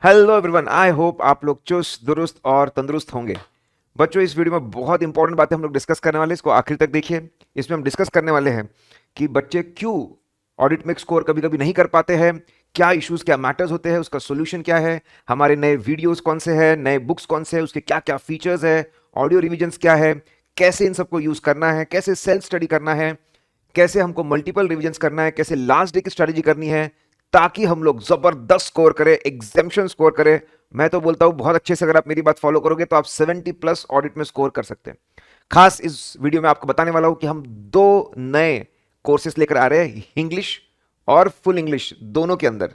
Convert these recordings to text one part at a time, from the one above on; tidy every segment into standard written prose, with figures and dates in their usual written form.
Hello everyone, I hope आप लोग चुस्त दुरुस्त और तंदुरुस्त होंगे। बच्चों, इस वीडियो में बहुत इंपॉर्टेंट बातें हम लोग डिस्कस करने वाले हैं। इसको आखिर तक देखिए। इसमें हम डिस्कस करने वाले हैं कि बच्चे क्यों ऑडिट में स्कोर कभी कभी नहीं कर पाते हैं, क्या इश्यूज, क्या मैटर्स होते हैं, उसका सोल्यूशन क्या है, हमारे नए वीडियोस कौन से हैं, नए बुक्स कौन से हैं, उसके क्या क्या फीचर्स है, ऑडियो रिविजन्स क्या है, कैसे इन सबको यूज करना है, कैसे सेल्फ स्टडी करना है, कैसे हमको मल्टीपल रिविजन्स करना है, कैसे लास्ट डे की स्ट्रेटेजी करनी है, ताकि हम लोग जबरदस्त स्कोर करें, एग्जामिनेशन स्कोर करें। मैं तो बोलता हूं बहुत अच्छे से अगर आप मेरी बात फॉलो करोगे तो आप 70+ ऑडिट में स्कोर कर सकते हैं। खास इस वीडियो में आपको बताने वाला हूं कि हम दो नए कोर्सेस लेकर आ रहे हैं, इंग्लिश और फुल इंग्लिश दोनों के अंदर।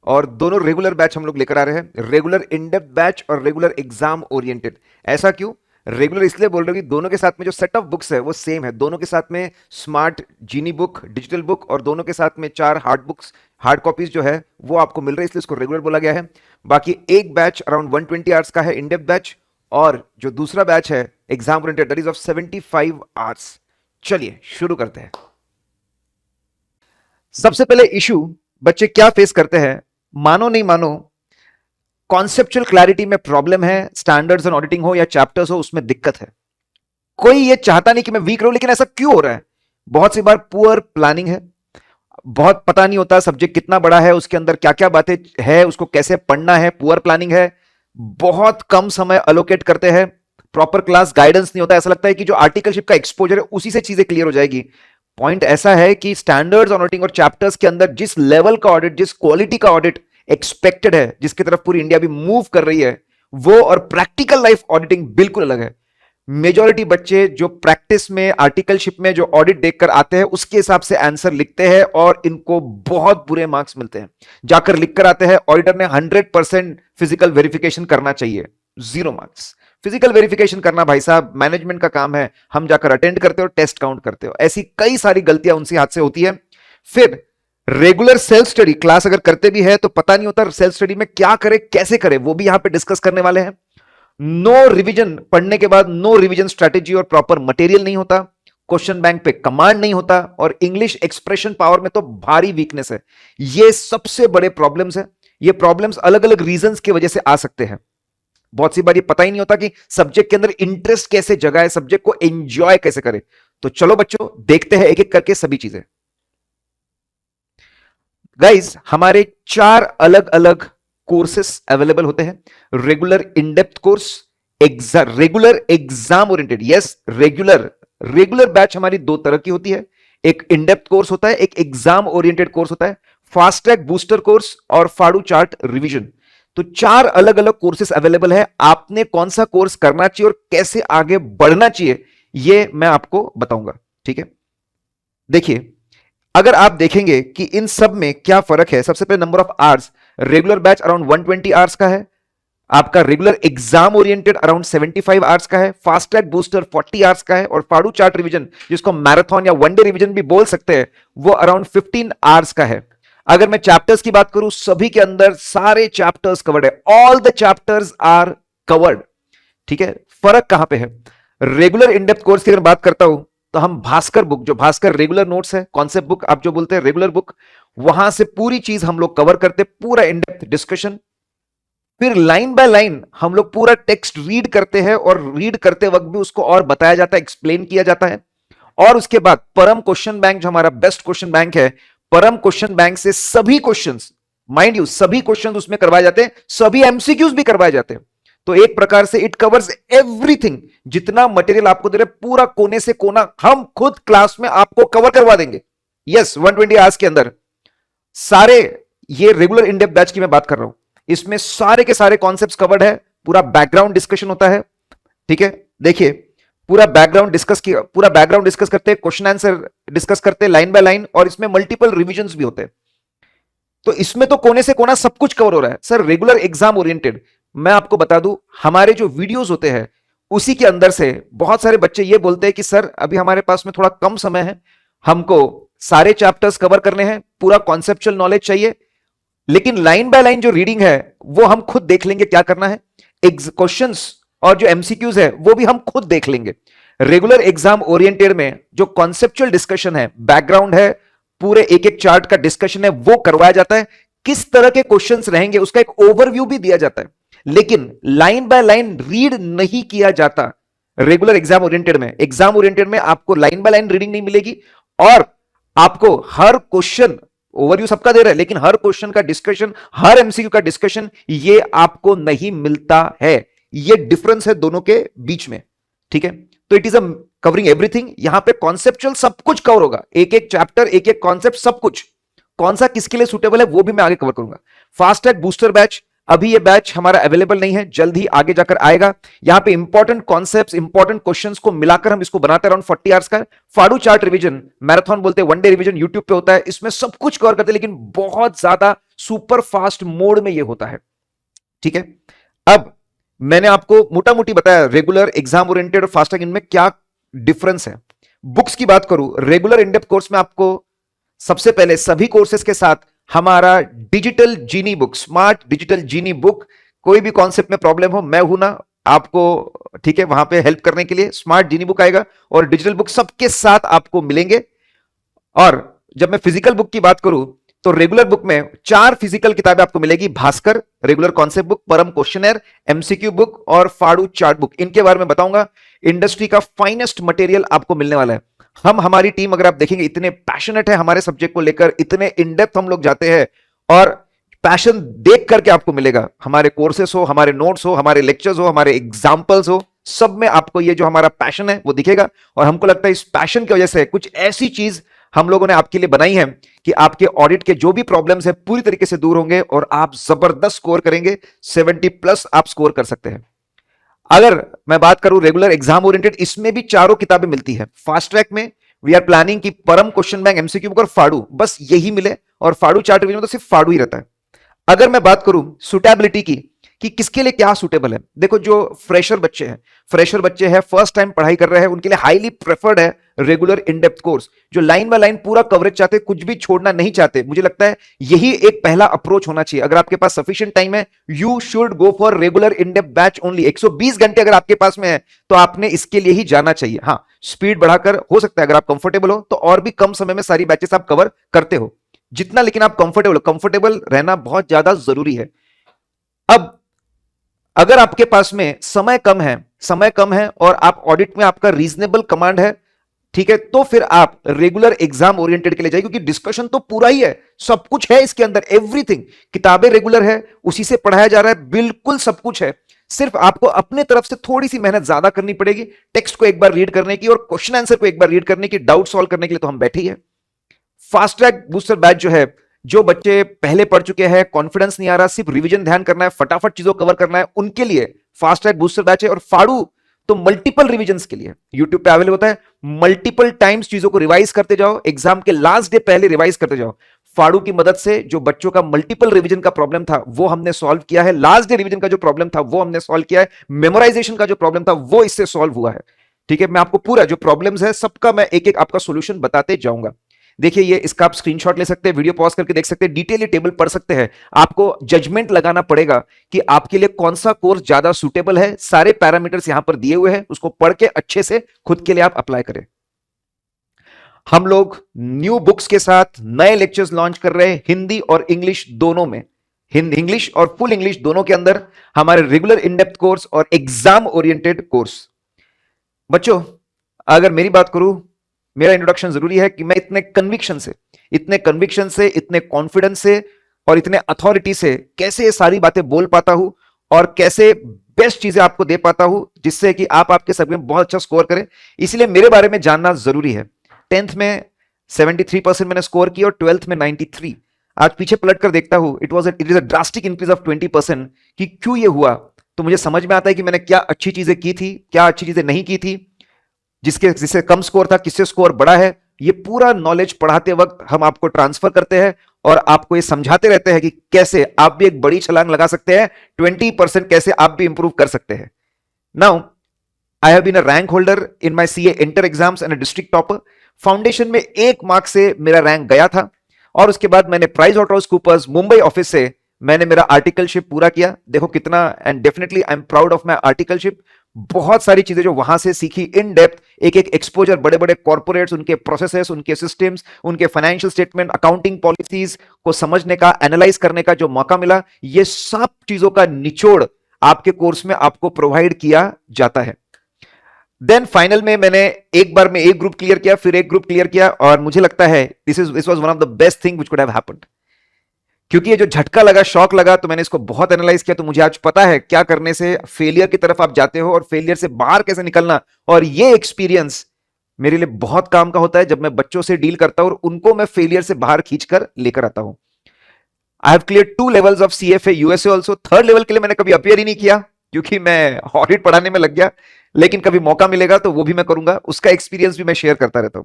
और दोनों रेगुलर बैच हम लोग लेकर आ रहे हैं, रेगुलर इन डेप्थ बैच और रेगुलर एग्जाम ओरिएंटेड। ऐसा क्यों? रेगुलर इसलिए बोल रहे हो कि दोनों के साथ में जो सेट ऑफ बुक्स है वो सेम है। दोनों के साथ में स्मार्ट जीनी बुक, डिजिटल बुक, और दोनों के साथ में 4 हार्ड बुक्स, हार्ड कॉपीज जो है वो आपको मिल रही है, इसलिए इसको रेगुलर बोला गया है। बाकी एक बैच अराउंड 120 आवर्स का है, इन डेप्थ बैच, और जो दूसरा बैच है exam oriented, that is of 75 hours. चलिए शुरू करते हैं। सबसे पहले इशू बच्चे क्या फेस करते हैं, मानो नहीं मानो, कॉन्सेप्चुअल क्लैरिटी में प्रॉब्लम है। स्टैंडर्ड्स एंड ऑडिटिंग हो या चैप्टर्स हो, उसमें दिक्कत है। कोई ये चाहता नहीं कि मैं वीक रहूं, लेकिन ऐसा क्यों हो रहा है? बहुत सी बार पुअर प्लानिंग है, बहुत पता नहीं होता सब्जेक्ट कितना बड़ा है, उसके अंदर क्या क्या बातें है, उसको कैसे पढ़ना है, पुअर प्लानिंग है। बहुत कम समय अलोकेट करते हैं, प्रॉपर क्लास गाइडेंस नहीं होता, ऐसा लगता है कि जो आर्टिकलशिप का एक्सपोजर है उसी से चीजें क्लियर हो जाएगी। पॉइंट ऐसा है कि स्टैंडर्ड्स ऑडिटिंग और चैप्टर्स के अंदर जिस लेवल का ऑडिट, जिस क्वालिटी का ऑडिट एक्सपेक्टेड है, जिसकी तरफ पूरी इंडिया भी मूव कर रही है, वो और प्रैक्टिकल लाइफ ऑडिटिंग बिल्कुल अलग है। मेजॉरिटी बच्चे जो प्रैक्टिस में, आर्टिकलशिप में जो ऑडिट देखकर आते हैं उसके हिसाब से आंसर लिखते हैं और इनको बहुत बुरे मार्क्स मिलते हैं। जाकर लिखकर आते हैं ऑडिटर ने 100% फिजिकल वेरिफिकेशन करना चाहिए, 0 मार्क्स। फिजिकल वेरिफिकेशन करना भाई साहब मैनेजमेंट का काम है, हम जाकर अटेंड करते हो, टेस्ट काउंट करते हो। ऐसी कई सारी गलतियां उनसे हाथ से होती है। फिर रेगुलर सेल्फ स्टडी क्लास अगर करते भी है तो पता नहीं होता सेल्फ स्टडी में क्या करें, कैसे करें, वो भी यहां पे डिस्कस करने वाले हैं। नो रिवीजन, पढ़ने के बाद नो रिवीजन स्ट्रेटेजी और प्रॉपर मटेरियल नहीं होता, क्वेश्चन बैंक पे कमांड नहीं होता, और इंग्लिश एक्सप्रेशन पावर में तो भारी वीकनेस है। ये सबसे बड़े प्रॉब्लम्स है। ये प्रॉब्लम्स अलग अलग रीजंस की वजह से आ सकते हैं। बहुत सी बार ये पता ही नहीं होता कि सब्जेक्ट के अंदर इंटरेस्ट कैसे जगाए, सब्जेक्ट को एंजॉय कैसे करे। तो चलो बच्चों, देखते हैं एक एक करके सभी चीजें। गाइस, हमारे 4 अलग अलग कोर्सेस अवेलेबल होते हैं। Regular in depth course, regular exam oriented. Yes, regular regular batch हमारी 2 तरह की होती है। एक इन डेप्थ कोर्स होता है, एक एग्जाम ओरिएंटेड कोर्स होता है। फास्ट ट्रैक बूस्टर कोर्स और फाड़ू चार्ट रिवीजन। तो 4 अलग अलग कोर्सेस अवेलेबल है। आपने कौन सा कोर्स करना चाहिए और कैसे आगे बढ़ना चाहिए, यह मैं आपको बताऊंगा। ठीक है, देखिए, अगर आप देखेंगे कि इन सब में क्या फर्क है। सबसे पहले number of hours, regular batch around 120 hours का है, आपका regular exam oriented around 75 hours का है, फास्ट ट्रैक बूस्टर 40 आवर्स का है, और फाड़ू चार्ट रिवीजन, जिसको मैराथन या वनडे रिवीजन भी बोल सकते हैं, वो अराउंड 15 आवर्स का है। अगर मैं चैप्टर्स की बात करूं, सभी के अंदर सारे चैप्टर्स कवर्ड है, all the chapters are covered. ठीक है, फर्क कहां पे है? रेगुलर इन डेप्थ कोर्स की अगर बात करता हूं तो हम भास्कर बुक, जो भास्कर रेगुलर नोट्स है, कॉन्सेप्ट बुक आप जो बोलते हैं रेगुलर बुक, वहां से पूरी चीज हम लोग कवर करते, पूरा इन डेप्थ डिस्कशन। फिर लाइन बाय लाइन हम लोग पूरा टेक्स्ट रीड करते हैं, और रीड करते वक्त भी उसको और बताया जाता है, एक्सप्लेन किया जाता है। और उसके बाद परम क्वेश्चन बैंक, जो हमारा बेस्ट क्वेश्चन बैंक है, परम क्वेश्चन बैंक से सभी क्वेश्चंस, माइंड यू सभी क्वेश्चंस उसमें करवाए जाते हैं, सभी एमसीक्यूज भी करवाए जाते हैं। तो एक प्रकार से इट कवर्स एवरीथिंग। जितना मटेरियल आपको दे रहे, पूरा कोने से कोना हम खुद क्लास में आपको कवर करवा देंगे। यस, 120 आवर्स के अंदर सारे, ये रेगुलर इन डेप्थ बैच की मैं बात कर रहा हूं, इसमें सारे के सारे कॉन्सेप्ट्स कवर्ड है, पूरा बैकग्राउंड डिस्कशन होता है। ठीक है, देखिए, पूरा बैकग्राउंड डिस्कस करते हैं, क्वेश्चन आंसर डिस्कस करते हैं लाइन बाय लाइन, और इसमें मल्टीपल रिविजन्स भी होते हैं। तो इसमें तो कोने से कोना सब कुछ कवर हो रहा है। सर, रेगुलर एग्जाम ओरिएंटेड, मैं आपको बता दूं, हमारे जो वीडियोस होते हैं उसी के अंदर से बहुत सारे बच्चे ये बोलते हैं कि सर अभी हमारे पास में थोड़ा कम समय है, हमको सारे चैप्टर्स कवर करने हैं, पूरा कॉन्सेप्चुअल नॉलेज चाहिए, लेकिन लाइन बाय लाइन जो रीडिंग है वो हम खुद देख लेंगे क्या करना है, क्वेश्चंस और जो एमसीक्यूज है वो भी हम खुद देख लेंगे। रेगुलर एग्जाम ओरिएंटेड में जो कॉन्सेप्चुअल डिस्कशन है, बैकग्राउंड है, पूरे एक एक चार्ट का डिस्कशन है, वो करवाया जाता है। किस तरह के क्वेश्चंस रहेंगे उसका एक ओवरव्यू भी दिया जाता है, लेकिन लाइन बाय लाइन रीड नहीं किया जाता। रेगुलर एग्जाम ओरिएंटेड में आपको लाइन बाय लाइन रीडिंग नहीं मिलेगी, और आपको हर क्वेश्चन, ओवरव्यू सबका दे रहा है लेकिन हर क्वेश्चन का डिस्कशन, हर एमसीक्यू का डिस्कशन ये आपको नहीं मिलता है। ये डिफरेंस है दोनों के बीच में, ठीक है। तो it is a covering everything. यहां पे कॉन्सेप्चुअल सब कुछ कवर होगा, एक एक चैप्टर, एक एक कॉन्सेप्ट, सब कुछ। कौन सा किसके लिए सुटेबल है वो भी मैं आगे कवर करूंगा। फास्ट ट्रैक बूस्टर बैच, अभी ये बैच हमारा अवेलेबल नहीं है, जल्द ही आगे जाकर आएगा। यहां पे इंपॉर्टेंट कॉन्सेप्ट्स, इंपॉर्टेंट क्वेश्चंस को मिलाकर हम इसको बनाते हैं अराउंड 40 आवर्स का। फाड़ू चार्ट रिवीजन, मैराथन बोलते हैं, 1 डे रिवीजन यूट्यूब पे होता है, इसमें सब कुछ कवर करते हैं, लेकिन बहुत ज्यादा सुपर फास्ट मोड में ये होता है, ठीक है। अब मैंने आपको मोटा मोटी बताया रेगुलर, एग्जाम ओरिएंटेड और फास्ट ट्रैक, इनमें क्या डिफरेंस है। बुक्स की बात करूं, रेगुलर इन डेप्थ कोर्स में आपको सबसे पहले सभी कोर्सेज के साथ हमारा डिजिटल जीनी बुक, स्मार्ट डिजिटल जीनी बुक, कोई भी कॉन्सेप्ट में प्रॉब्लम हो मैं हूं ना आपको, ठीक है, वहां पे हेल्प करने के लिए। स्मार्ट जीनी बुक आएगा और डिजिटल बुक सबके साथ आपको मिलेंगे। और जब मैं फिजिकल बुक की बात करूं तो रेगुलर बुक में 4 फिजिकल किताबें आपको मिलेगी, भास्कर रेगुलर कॉन्सेप्ट बुक, परम क्वेश्चनर, एमसीक्यू बुक और फाड़ू चार्ट बुक। इनके बारे में बताऊंगा। इंडस्ट्री का फाइनेस्ट मटेरियल आपको मिलने वाला है। हमारी टीम अगर आप देखेंगे इतने पैशनेट है हमारे सब्जेक्ट को लेकर, इतने इन डेप्थ हम लोग जाते हैं, और पैशन देख करके आपको मिलेगा। हमारे कोर्सेस हो, हमारे नोट्स हो, हमारे लेक्चर्स हो, हमारे एग्जाम्पल्स हो, सब में आपको ये जो हमारा पैशन है वो दिखेगा। और हमको लगता है इस पैशन की वजह से कुछ ऐसी चीज हम लोगों ने आपके लिए बनाई है कि आपके ऑडिट के जो भी प्रॉब्लम्स है पूरी तरीके से दूर होंगे और आप जबरदस्त स्कोर करेंगे। 70+ आप स्कोर कर सकते हैं। अगर मैं बात करूं रेगुलर एग्जाम ओरिएंटेड, इसमें भी 4 किताबें मिलती है। फास्ट ट्रैक में वी आर प्लानिंग कि परम क्वेश्चन बैंक, एमसीक्यू बुक और फाड़ू, बस यही मिले, और फाड़ू चार्ट रिवीजन में तो सिर्फ फाड़ू ही रहता है। अगर मैं बात करूं सुटेबिलिटी की कि किसके लिए क्या सुटेबल है, देखो जो फ्रेशर बच्चे हैं, फर्स्ट टाइम पढ़ाई कर रहे हैं, उनके लिए हाईली प्रेफर्ड है रेगुलर इन डेप्थ कोर्स, जो लाइन बाय लाइन पूरा कवरेज चाहते, कुछ भी छोड़ना नहीं चाहते। मुझे लगता है यही एक पहला अप्रोच होना चाहिए। अगर आपके पास सफिशिएंट टाइम है, you should go for regular in depth batch only. 120 घंटे अगर आपके पास में है तो आपने इसके लिए ही जाना चाहिए। हाँ, स्पीड बढ़ाकर हो सकता है, अगर आप कंफर्टेबल हो तो और भी कम समय में सारी बैचेस आप कवर करते हो, जितना लेकिन आप कंफर्टेबल रहना बहुत ज्यादा जरूरी है। अब अगर आपके पास में समय कम है और आप ऑडिट में आपका रीजनेबल कमांड है, ठीक है, तो फिर आप रेगुलर एग्जाम ओरिएंटेड के लिए जाइए, क्योंकि डिस्कशन तो पूरा ही है, सब कुछ है इसके अंदर, एवरीथिंग। किताबें रेगुलर है, उसी से पढ़ाया जा रहा है, बिल्कुल सब कुछ है। सिर्फ आपको अपने तरफ से थोड़ी सी मेहनत ज्यादा करनी पड़ेगी, टेक्स्ट को एक बार रीड करने की और क्वेश्चन आंसर को एक बार रीड करने की, डाउट सॉल्व करने के लिए तो हम बैठे ही है। फास्ट ट्रैक बूस्टर बैच जो है, जो बच्चे पहले पढ़ चुके हैं, कॉन्फिडेंस नहीं आ रहा, सिर्फ रिवीजन ध्यान करना है, फटाफट चीजों कवर करना है, उनके लिए फास्ट ट्रैक बूस्टर बैच है। और फाड़ू तो मल्टीपल रिवीजन्स के लिए यूट्यूब पे अवेलेबल होता है, मल्टीपल टाइम्स चीजों को रिवाइज करते जाओ, एग्जाम के लास्ट डे पहले रिवाइज करते जाओ। फाड़ू की मदद से जो बच्चों का मल्टीपल रिवीजन का प्रॉब्लम था वो हमने सॉल्व किया है, लास्ट डे रिवीजन का जो प्रॉब्लम था वो हमने सॉल्व किया है, मेमोराइजेशन का जो प्रॉब्लम था वो इससे सॉल्व हुआ है, ठीक है। मैं आपको पूरा जो प्रॉब्लम्स है सबका मैं एक एक आपका सोल्यूशन बताते जाऊंगा। देखिए, ये इसका आप स्क्रीनशॉट ले सकते हैं, वीडियो पॉज करके देख सकते हैं, डिटेल ये टेबल पढ़ सकते हैं। आपको जजमेंट लगाना पड़ेगा कि आपके लिए कौन सा कोर्स ज्यादा सुटेबल है। सारे पैरामीटर्स यहां पर दिए हुए हैं, उसको पढ़ के अच्छे से खुद के लिए आप अप्लाई करें। हम लोग न्यू बुक्स के साथ नए लेक्चर्स लॉन्च कर रहे हैं, हिंदी और इंग्लिश दोनों में, इंग्लिश और फुल इंग्लिश दोनों के अंदर हमारे रेगुलर इन डेप्थ कोर्स और एग्जाम ओरिएंटेड कोर्स। बच्चों, अगर मेरी बात करूं, मेरा इंट्रोडक्शन जरूरी है कि मैं इतने कन्विक्शन से, इतने कॉन्फिडेंस से और इतने अथॉरिटी से कैसे ये सारी बातें बोल पाता हूं और कैसे बेस्ट चीजें आपको दे पाता हूं, जिससे कि आप आपके सब्जेक्ट में बहुत अच्छा स्कोर करें। इसलिए मेरे बारे में जानना जरूरी है। 10th में 73% मैंने स्कोर किया और 12th में 93। आज पीछे पलट कर देखता हूं, it is a drastic increase of 20%। कि क्यों ये हुआ, तो मुझे समझ में आता है कि मैंने क्या अच्छी चीजें की थी, क्या अच्छी चीजें नहीं की थी, जिससे कम स्कोर था, किससे स्कोर बड़ा है। ये पूरा नॉलेज पढ़ाते वक्त हम आपको ट्रांसफर करते हैं और आपको ये समझाते रहते हैं कि कैसे आप भी एक बड़ी छलांग लगा सकते हैं, 20% कैसे आप भी इंप्रूव कर सकते हैं। Now I have been a rank holder in my CA inter exams and a district topper. Foundation में 1 मार्क से मेरा रैंक गया था और उसके बाद मैंने Price Waterhouse Coopers Mumbai office से मैंने मेरा आर्टिकलशिप पूरा किया। देखो कितना, and definitely I am proud of my articleship. बहुत सारी चीजें जो वहां से सीखी इन डेप्थ, एक एक एक्सपोजर, बड़े बड़े कॉर्पोरेट्स, उनके प्रोसेसेस, उनके सिस्टम्स, उनके फाइनेंशियल स्टेटमेंट, अकाउंटिंग पॉलिसीज को समझने का, एनालाइज करने का जो मौका मिला, ये सब चीजों का निचोड़ आपके कोर्स में आपको प्रोवाइड किया जाता है। देन फाइनल में मैंने एक बार में एक ग्रुप क्लियर किया, फिर एक ग्रुप क्लियर किया, और मुझे लगता है this was one of the best thing which could have happened. क्योंकि ये जो झटका लगा, शॉक लगा, तो मैंने इसको बहुत एनालाइज किया, तो मुझे आज पता है क्या करने से फेलियर की तरफ आप जाते हो और फेलियर से बाहर कैसे निकलना। और ये एक्सपीरियंस मेरे लिए बहुत काम का होता है जब मैं बच्चों से डील करता हूं और उनको मैं फेलियर से बाहर खींचकर लेकर आता हूं। I have clear 2 levels of CFA USA also. 3rd level के लिए मैंने कभी अपियर ही नहीं किया क्योंकि मैं ऑडिट पढ़ाने में लग गया, लेकिन कभी मौका मिलेगा तो वो भी मैं करूंगा, उसका एक्सपीरियंस भी मैं शेयर करता रहता हूं।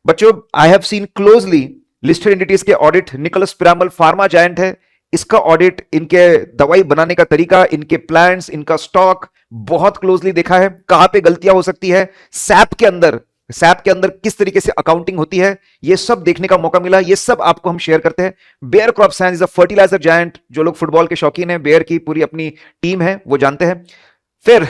बच्चों, I have seen closely listed entities के audit. Nicholas Piramal pharma giant है, इसका ऑडिट, इनके दवाई बनाने का तरीका, इनके प्लांट्स, इनका स्टॉक बहुत क्लोजली देखा है। कहां पे गलतियां हो सकती है, सैप के अंदर किस तरीके से अकाउंटिंग होती है, ये सब देखने का मौका मिला। ये सब आपको हम शेयर करते हैं। Bayer crop science is a fertiliser giant. जो लोग फुटबॉल के शौकीन हैं, बेयर की पूरी अपनी टीम है, वो जानते हैं। फिर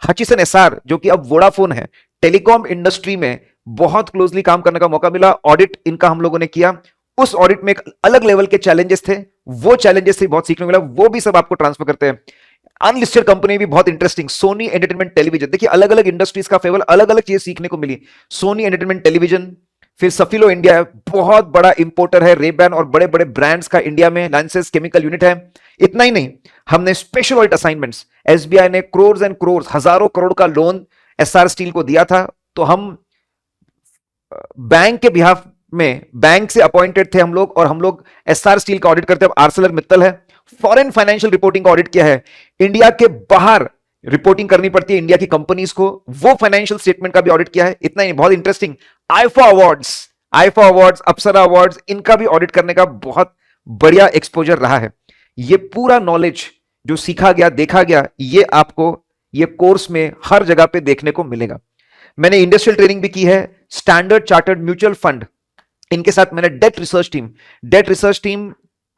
हचिसन एसआर, जो कि अब वोडाफोन है, टेलीकॉम इंडस्ट्री में बहुत क्लोजली काम करने का मौका मिला। ऑडिट इनका हम लोगों ने किया। उस ऑडिट में एक अलग लेवल के चैलेंजेस थे, वो चैलेंजेस से बहुत सीखने को मिला, वो भी सब आपको ट्रांसफर करते हैं। अनलिस्टेड कंपनी भी बहुत इंटरेस्टिंग, सोनी एंटरटेनमेंट टेलीविजन। देखिए, अलग अलग इंडस्ट्रीज का फेवल, अलग अलग चीजें सीखने को मिली। सोनी एंटरटेनमेंट टेलीविजन, फिर सफिलो इंडिया, बहुत बड़ा इंपोर्टर है, रेबैन और बड़े बड़े ब्रांड्स का इंडिया में, लाइसेंस केमिकल यूनिट है। इतना ही नहीं, हमने स्पेशल ऑडिट असाइनमेंट्स, एसबीआई ने क्रोर्स एंड क्रोर्स, हजारों करोड़ का लोन एसआर स्टील को दिया था, तो हम बैंक के बिहाफ में, बैंक से अपॉइंटेड थे हम लोग, और हम लोग एसआर स्टील का ऑडिट करते हैं। आर्सेलर मित्तल है, फॉरेन फाइनेंशियल रिपोर्टिंग का ऑडिट किया है। इंडिया के बाहर रिपोर्टिंग करनी पड़ती है इंडिया की कंपनीज को, वो फाइनेंशियल स्टेटमेंट का भी ऑडिट किया है। इतना ही, बहुत इंटरेस्टिंग, आईफा अवार्ड्स, अप्सरा अवार्ड्स, इनका भी ऑडिट करने का बहुत बढ़िया एक्सपोजर रहा है। ये पूरा नॉलेज जो सीखा गया, देखा गया, ये आपको ये कोर्स में हर जगह पे देखने को मिलेगा। मैंने इंडस्ट्रियल ट्रेनिंग भी की है। स्टैंडर्ड चार्टर्ड म्यूचुअल फंड, इनके साथ मैंने डेट रिसर्च टीम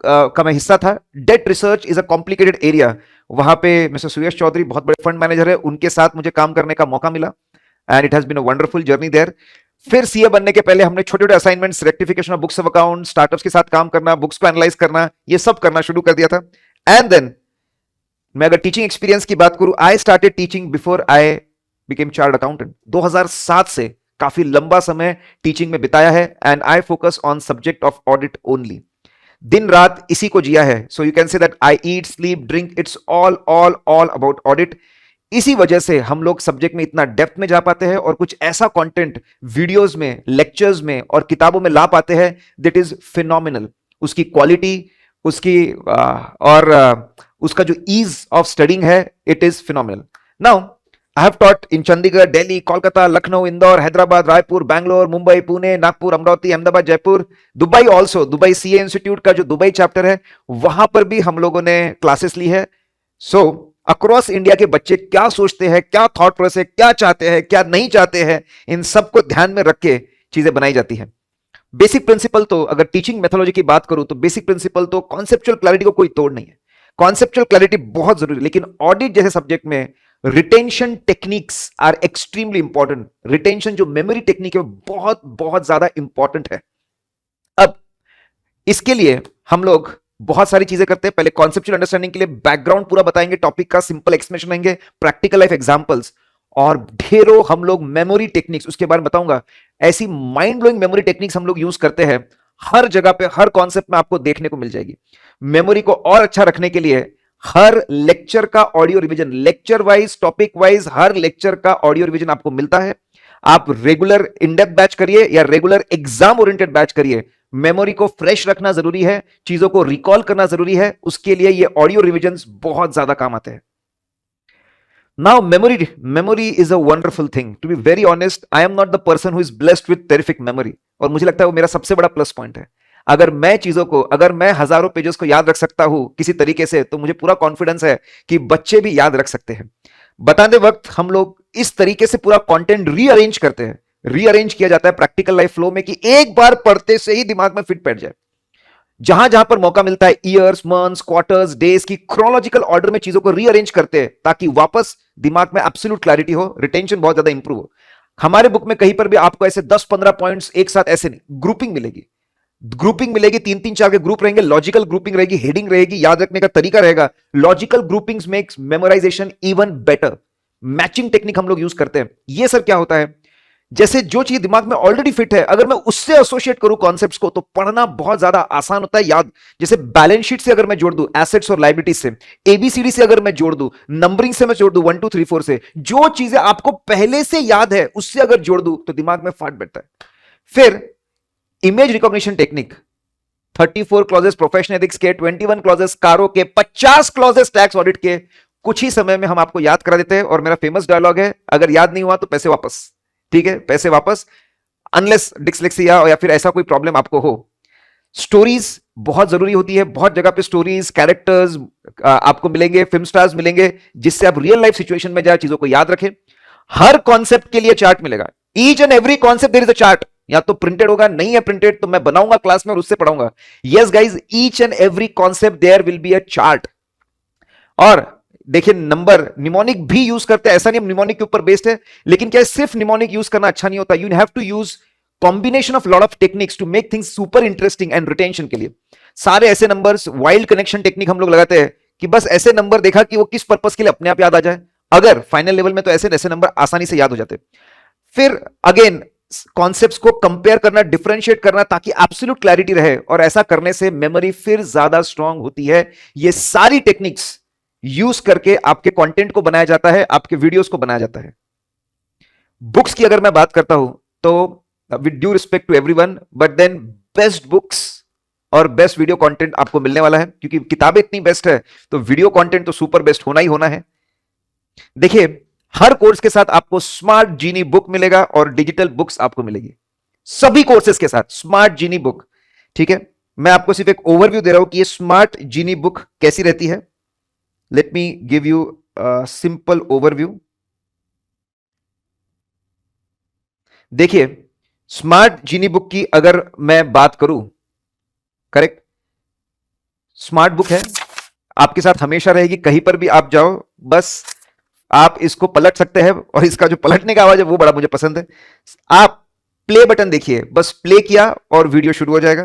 का मैं हिस्सा था। Debt research is a complicated area. वहां पे मिस्टर सुयश चौधरी बहुत बड़े फंड मैनेजर है, उनके साथ मुझे काम करने का मौका मिला, and it has been a wonderful journey there. फिर सीए बनने के पहले हमने छोटे छोटे assignments, rectification of books of account, startups के साथ काम करना, बुक्स को एनालाइज करना, ये सब करना शुरू कर दिया था। एंड देन मैं अगर टीचिंग एक्सपीरियंस की बात करूं, I started teaching before I became chartered accountant. 2007 से काफी लंबा समय टीचिंग में बिताया है, and I focus on subject of audit only. दिन रात इसी को जिया है। So you can say that I eat, sleep, drink, it's all about audit. इसी वजह से हम लोग सब्जेक्ट में इतना डेप्थ में जा पाते हैं और कुछ ऐसा कंटेंट वीडियोस में, लेक्चर्स में और किताबों में ला पाते हैं दैट इज फिनोमिनल। उसकी क्वालिटी, उसकी उसका जो ईज ऑफ स्टडिंग है, it is phenomenal. Now I have taught in Chandigarh, Delhi, Kolkata, Lucknow, Indore, Hyderabad, Raipur, Bangalore, Mumbai, Pune, Nagpur, Amravati, Ahmedabad, Jaipur, Dubai also, Dubai CA Institute का जो Dubai chapter है, वहां पर भी हम लोगों ने क्लासेस ली है। सो अक्रॉस इंडिया के बच्चे क्या सोचते हैं, क्या थॉट प्रोसेस है, क्या चाहते हैं, क्या नहीं चाहते हैं, इन सबको ध्यान में रख के चीजें बनाई जाती है। बेसिक प्रिंसिपल तो, अगर टीचिंग मेथोलॉजी की बात करूं तो बेसिक प्रिंसिपल तो कॉन्सेप्चुअल क्लैरिटी को कोई तोड़ नहीं है। कॉन्सेप्चुअल क्लैरिटी बहुत जरूरी है, लेकिन ऑडिट जैसे सब्जेक्ट में retention techniques are extremely important. Retention जो मेमोरी टेक्निक है, बहुत बहुत ज्यादा इंपॉर्टेंट है। अब इसके लिए हम लोग बहुत सारी चीजें करते हैं। पहले कॉन्सेप्चुअल अंडरस्टैंडिंग के लिए बैकग्राउंड पूरा बताएंगे, टॉपिक का सिंपल एक्सप्लेनेशन रहेंगे, प्रैक्टिकल लाइफ एग्जांपल्स, और ढेरों हम लोग मेमोरी टेक्निक्स उसके बारे में बताऊंगा। ऐसी माइंड ब्लोइंग मेमोरी टेक्निक्स हम लोग यूज करते हैं, हर जगह पे, हर कॉन्सेप्ट में आपको देखने को मिल जाएगी। मेमोरी को और अच्छा रखने के लिए हर लेक्चर का audio revision, lecture wise, topic wise, हर लेक्चर का ऑडियो रिवीजन आपको मिलता है। आप रेगुलर इनडेप्थ बैच करिए या रेगुलर एग्जाम ओरिएंटेड बैच करिए, मेमोरी को फ्रेश रखना जरूरी है, चीजों को रिकॉल करना जरूरी है, उसके लिए ये ऑडियो रिवीजन बहुत ज्यादा काम आते हैं। Now memory is a wonderful thing. To be very honest, I am not the person who is blessed with terrific memory, और मुझे लगता है वो मेरा सबसे बड़ा प्लस पॉइंट है। अगर मैं चीजों को, अगर मैं हजारों पेजेस को याद रख सकता हूं किसी तरीके से, तो मुझे पूरा कॉन्फिडेंस है कि बच्चे भी याद रख सकते हैं। बताते वक्त हम लोग इस तरीके से पूरा कंटेंट रीअरेंज करते हैं, रीअरेंज किया जाता है प्रैक्टिकल लाइफ फ्लो में, कि एक बार पढ़ते से ही दिमाग में फिट बैठ जाए। जहां जहां पर मौका मिलता है ईयर्स, मंथ्स, क्वार्टर्स, डेज की क्रोनोलॉजिकल ऑर्डर में चीजों को रीअरेंज करते हैं ताकि वापस दिमाग में एब्सोल्यूट क्लैरिटी हो, रिटेंशन बहुत ज्यादा इंप्रूव हो। हमारे बुक में कहीं पर भी आपको ऐसे 10-15 पॉइंट्स एक साथ ऐसे नहीं, ग्रुपिंग मिलेगी। ग्रुपिंग मिलेगी, 3-3-4 के ग्रुप रहेंगे, लॉजिकल ग्रुपिंग रहेगी, हेडिंग रहेगी, याद रखने का तरीका रहेगा। Logical groupings makes memorisation even better. Matching technique हम लोग यूज करते हैं। ये सर क्या होता है, जैसे जो चीज दिमाग में ऑलरेडी फिट है, अगर मैं उससे एसोसिएट करूं कॉन्सेप्ट्स को, तो पढ़ना बहुत ज्यादा आसान होता है, याद। जैसे बैलेंस शीट से अगर मैं जोड़ दूं एसेट्स और लायबिलिटीज से, एबीसीडी से अगर मैं जोड़ दूं, नंबरिंग से मैं जोड़ दूं 1 2 3 4 से, जो चीजें आपको पहले से याद है उससे अगर जोड़ दूं तो दिमाग में फाट बैठता है। फिर image recognition technique, 34 clauses professional ethics के, 21 क्लॉजेस कारो के, 50 क्लॉजेस टैक्स ऑडिट के, कुछ ही समय में हम आपको याद करा देते हैं। और मेरा फेमस डायलॉग है, अगर याद नहीं हुआ तो पैसे वापस। ठीक है, पैसे वापस, अनलेस डिस्लेक्सिया या फिर ऐसा कोई प्रॉब्लम आपको हो। स्टोरीज बहुत जरूरी होती है, बहुत जगह पे स्टोरीज, कैरेक्टर्स आपको मिलेंगे, फिल्म स्टार्स मिलेंगे, जिससे आप रियल लाइफ सिचुएशन में जाए, चीजों को याद रखें। हर कॉन्सेप्ट के लिए चार्ट मिलेगा, each and every concept there is a chart. या तो प्रिंटेड होगा, नहीं है प्रिंटेड तो मैं बनाऊंगा क्लास में और उससे पढ़ाऊंगा। Yes guys, each and every concept there will be a chart. और देखिए, नंबर निमोनिक भी यूज करते हैं, ऐसा नहीं निमोनिक के ऊपर बेस्ड है, लेकिन क्या सिर्फ निमोनिक यूज करना अच्छा नहीं होता। You have to use combination of lot of techniques to make things super interesting and retention के लिए। सारे ऐसे नंबर्स, वाइल्ड कनेक्शन टेक्निक हम लोग लगाते हैं कि बस ऐसे नंबर देखा कि वो किस पर्पस के लिए अपने आप याद आ जाए। अगर फाइनल लेवल में तो ऐसे ऐसे नंबर आसानी से याद हो जाते। फिर अगेन कॉन्सेप्ट्स को कंपेयर करना, डिफरेंशिएट करना, ताकि एब्सोल्यूट क्लैरिटी रहे, और ऐसा करने से मेमोरी फिर ज्यादा स्ट्रांग होती है। ये सारी टेक्निक्स यूज करके आपके कंटेंट को बनाया जाता है, आपके वीडियोस को बनाया जाता है। बुक्स की अगर मैं बात करता हूं तो with due respect to everyone, but then best books और बेस्ट वीडियो कंटेंट आपको मिलने वाला है, क्योंकि किताबें इतनी बेस्ट है तो वीडियो कंटेंट तो सुपर बेस्ट होना ही होना है। देखिए, हर कोर्स के साथ आपको स्मार्ट जीनी बुक मिलेगा और डिजिटल बुक्स आपको मिलेगी, सभी कोर्सेज के साथ स्मार्ट जीनी बुक। ठीक है, मैं आपको सिर्फ एक ओवरव्यू दे रहा हूं कि ये स्मार्ट जीनी बुक कैसी रहती है। Let me give you a simple overview. देखिए, स्मार्ट जीनी बुक की अगर मैं बात करूं, करेक्ट, स्मार्ट बुक है, आपके साथ हमेशा रहेगी, कहीं पर भी आप जाओ बस आप इसको पलट सकते हैं, और इसका जो पलटने का आवाज है वो बड़ा मुझे पसंद है। आप प्ले बटन देखिए, बस प्ले किया और वीडियो शुरू हो जाएगा।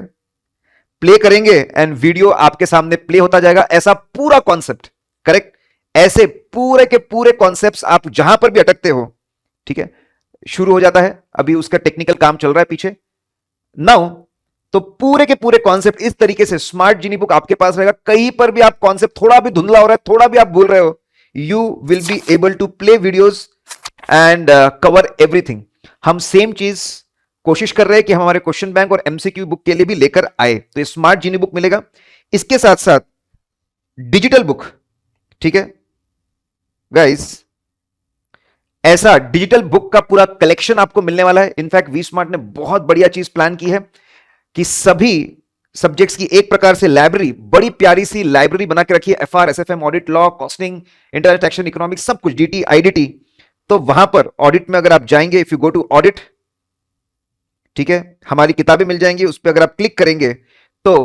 प्ले करेंगे एंड वीडियो आपके सामने प्ले होता जाएगा। ऐसा पूरा कॉन्सेप्ट, करेक्ट, ऐसे पूरे के पूरे कॉन्सेप्ट्स आप जहां पर भी अटकते हो, ठीक है, शुरू हो जाता है। अभी उसका टेक्निकल काम चल रहा है पीछे। नाउ तो पूरे के पूरे कॉन्सेप्ट इस तरीके से स्मार्ट जीनी बुक आपके पास रहेगा। कहीं पर भी आप कॉन्सेप्ट थोड़ा भी धुंधला हो रहा है, थोड़ा भी आप भूल रहे हो, you will be able to play videos and cover everything। हम सेम चीज कोशिश कर रहे हैं कि हम हमारे क्वेश्चन बैंक और एमसीक्यू बुक के लिए भी लेकर आए, तो ये स्मार्ट जीनी बुक मिलेगा। इसके साथ साथ डिजिटल बुक, ठीक है गाइस, ऐसा डिजिटल बुक का पूरा कलेक्शन आपको मिलने वाला है। इनफैक्ट वी स्मार्ट ने बहुत बढ़िया चीज प्लान की है कि सभी सब्जेक्ट्स की एक प्रकार से लाइब्रेरी, बड़ी प्यारी सी लाइब्रेरी बना के रखी है। FR, SFM, audit, law, costing, internet taxation, economics, सब कुछ, डीटी, आईडीटी। तो वहां पर ऑडिट में अगर आप जाएंगे, if you go to audit, ठीक है, हमारी किताबें मिल जाएंगी। उस पर अगर आप क्लिक करेंगे तो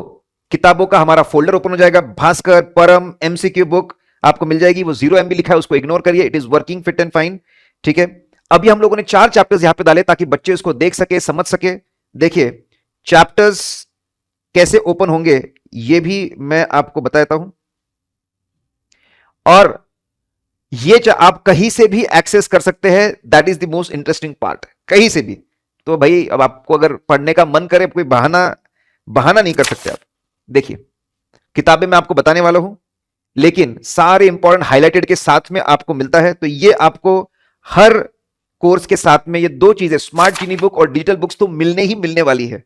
किताबों का हमारा फोल्डर ओपन हो जाएगा। भास्कर, परम, एमसीक्यू बुक आपको मिल जाएगी। वो 0 MB लिखा है, उसको इग्नोर करिए, it is working fit and fine. ठीक है, अभी हम लोगों ने 4 चैप्टर्स यहां पे डाले ताकि बच्चे उसको देख सके, समझ सके। देखिए, चैप्टर्स कैसे ओपन होंगे ये भी मैं आपको बताता हूं, और ये आप कहीं से भी एक्सेस कर सकते हैं। That is the most interesting part, कहीं से भी। तो भाई, अब आपको अगर पढ़ने का मन करे, कोई बहाना नहीं कर सकते आप। देखिए, किताबें मैं आपको बताने वाला हूं, लेकिन सारे इंपॉर्टेंट हाईलाइटेड के साथ में आपको मिलता है। तो ये आपको हर कोर्स के साथ में ये 2 चीजें, स्मार्ट जीनी बुक और डिजिटल बुक्स, तो मिलने ही मिलने वाली है।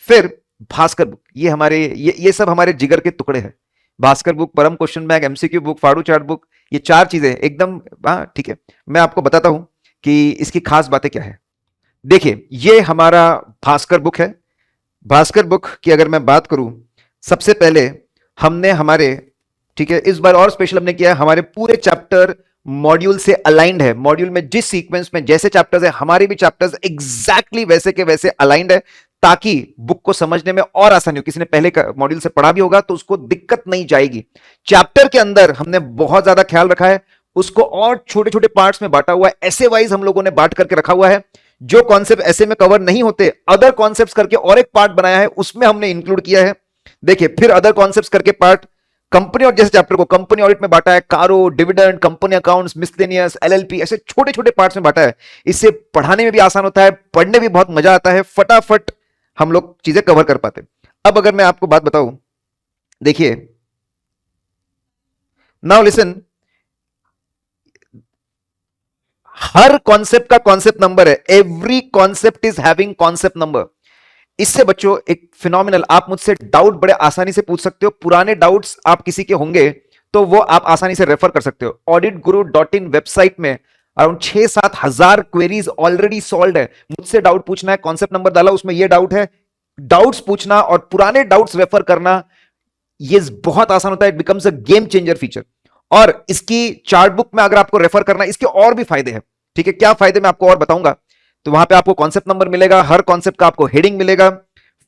फिर भास्कर बुक, ये हमारे ये सब हमारे जिगर के टुकड़े हैं। Bhaskar book, Param question bank, MCQ book, फाड़ू चार्ट बुक, ये 4 चीजें एकदम, हाँ ठीक है। मैं आपको बताता हूं कि इसकी खास बातें क्या है। देखिए, ये हमारा भास्कर बुक है। भास्कर बुक की अगर मैं बात करूं, सबसे पहले हमने हमारे, ठीक है, इस बार और स्पेशल हमने किया है, हमारे पूरे चैप्टर मॉड्यूल से अलाइंड है। मॉड्यूल में जिस सीक्वेंस में जैसे चैप्टर्स है, हमारे भी चैप्टर्स एग्जैक्टली वैसे के वैसे अलाइंड है, ताकि बुक को समझने में और आसानी हो। किसी ने पहले मॉड्यूल से पढ़ा भी होगा तो उसको दिक्कत नहीं जाएगी। चैप्टर के अंदर हमने बहुत ज्यादा ख्याल रखा है, उसको और छोटे छोटे पार्ट्स में बांटा हुआ है, ऐसे वाइज हम लोगों ने बांट करके रखा हुआ है। जो कॉन्सेप्ट ऐसे में कवर नहीं होते, अदर कॉन्सेप्ट्स करके और एक पार्ट बनाया है, उसमें हमने इंक्लूड किया है। देखिए, फिर अदर कॉन्सेप्ट्स करके पार्ट कंपनी और जैसे चैप्टर को कंपनी ऑडिट में बांटा है, कारो, dividend, company accounts, miscellaneous, LLP, ऐसे छोटे छोटे पार्ट्स में बांटा है। इससे पढ़ाने में भी आसान होता है, पढ़ने में बहुत मजा आता है, फटाफट हम लोग चीजें कवर कर पाते। अब अगर मैं आपको बात बताऊं, देखिए, नाउ लिसन, हर कॉन्सेप्ट का कॉन्सेप्ट नंबर है। Every concept is having concept number. इससे बच्चों एक फिनोमिनल, आप मुझसे डाउट बड़े आसानी से पूछ सकते हो। पुराने डाउट्स आप किसी के होंगे तो वो आप आसानी से रेफर कर सकते हो। auditguru.in वेबसाइट में अराउंड 6-7 हजार क्वेरीज ऑलरेडी सॉल्व है। मुझसे डाउट पूछना है, कॉन्सेप्ट नंबर डाला, उसमें ये डाउट है, डाउट्स पूछना और पुराने डाउट्स रेफर करना, ये बहुत आसान होता है। It becomes a game changer feature. और इसकी चार्ट बुक में अगर आपको रेफर करना, इसके और भी फायदे हैं। ठीक है, क्या फायदे मैं आपको और बताऊंगा। तो वहां पे आपको कॉन्सेप्ट नंबर मिलेगा, हर कॉन्सेप्ट का आपको हेडिंग मिलेगा,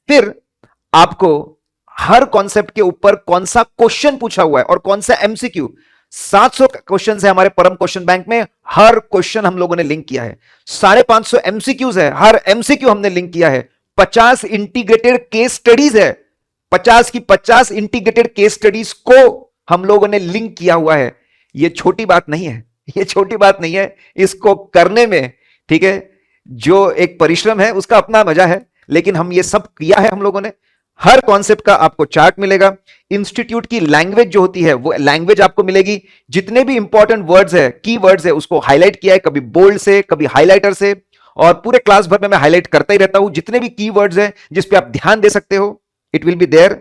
फिर आपको हर कॉन्सेप्ट के ऊपर कौन सा क्वेश्चन पूछा हुआ है और कौन सा एमसीक्यू। 700 क्वेश्चन है हमारे परम क्वेश्चन बैंक में, हर क्वेश्चन हम लोगों ने लिंक किया है। 550 एमसीक्यूज है, हर एमसीक्यू हमने लिंक किया है। 50 इंटीग्रेटेड केस स्टडीज है, 50 की 50 इंटीग्रेटेड केस स्टडीज को हम लोगों ने लिंक किया हुआ है। ये छोटी बात नहीं है, ये छोटी बात नहीं है। इसको करने में, ठीक है, जो एक परिश्रम है उसका अपना मजा है, लेकिन हम ये सब किया है हम लोगों ने। हर कॉन्सेप्ट का आपको चार्ट मिलेगा। इंस्टीट्यूट की लैंग्वेज जो होती है वो लैंग्वेज आपको मिलेगी। जितने भी इंपॉर्टेंट वर्ड्स है, की वर्ड्स है, उसको हाईलाइट किया है, कभी बोल्ड से, कभी हाईलाइटर से, और पूरे क्लास भर में मैं हाईलाइट करता ही रहता हूं। जितने भी की वर्ड्स है जिस पे आप ध्यान दे सकते हो, इट विल बी देयर।